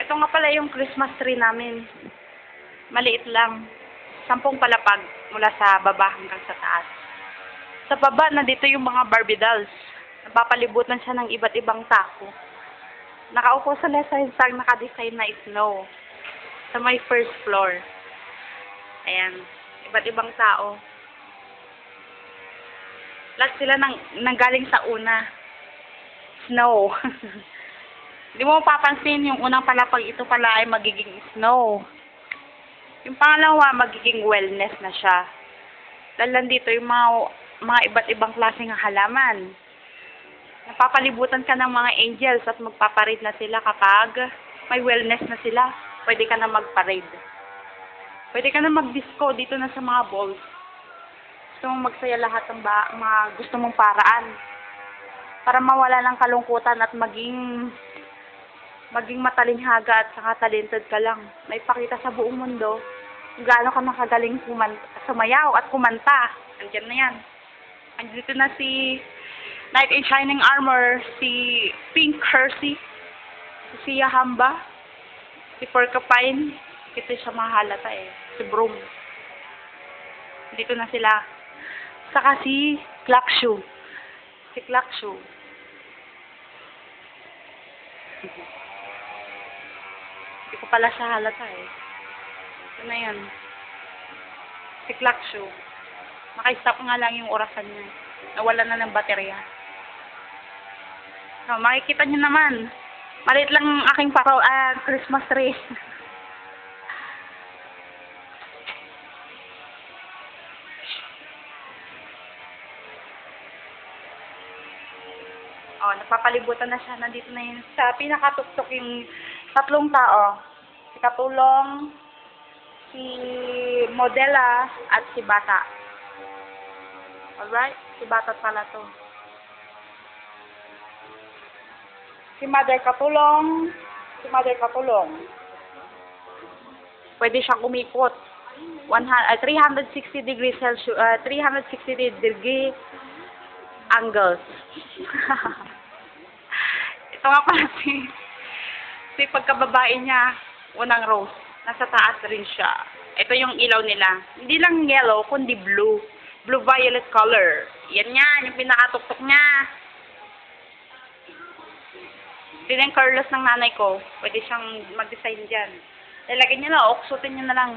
Ito nga pala yung Christmas tree namin. Maliit lang. 10 palapag mula sa baba hanggang sa taas. Sa baba, nandito yung mga Barbie dolls. Napapalibutan siya ng iba't ibang tao. Nakaupo sila sa isang nakadesign na snow. Sa may first floor. Ayan. Iba't ibang tao. Lahat sila nanggaling sa una. Snow. Hindi mo mapapansin yung unang palapag ito pala ay magiging snow. Yung pangalawa, magiging wellness na siya. Dahil nandito yung mga iba't ibang klaseng halaman. Napapalibutan ka ng mga angels at magpaparade na sila kapag may wellness na sila. Pwede ka na magparade. Pwede ka na mag-disco dito na sa mga balls. Gusto mong magsaya lahat ng mga gusto mong paraan. Para mawala ng kalungkutan at maging matalinhaga at saka talented ka lang. May pakita sa buong mundo kung gaano ka makagaling sumayaw at kumanta. Andiyan na yan. Andito na si Knight in Shining Armor, si Pink Hersey, si Sia Hamba, si Porcupine, ito siya mahalata si Broom. Dito na sila. Saka si Clackshoe. Si Clackshoe. Hindi ko pala siya halata Ito na yun. Si Clackshoe. Naka-stop nga lang yung orasan niya. Nawala na ng baterya. So, makikita niyo naman. Maliit lang ang aking Christmas tree. Oh, napapalibutan na siya. Nandito na yun. Sa pinakatuktok yung 3 tao. Si Katulong, si Modela, at si Bata. Alright? Si Bata pala to. Si Mother Katulong. Pwede siyang umikot. 360 degrees Celsius, 360 degree angles. Ito nga pala si pagkababae niya, unang rose. Nasa taas rin siya. Ito yung ilaw nila. Hindi lang yellow, kundi blue. Blue-violet color. Yan yan, yung pinakatuktok niya. Ito yung curlers ng nanay ko. Pwede siyang mag-design dyan. Lalagyan niya na, oksutin niya na lang.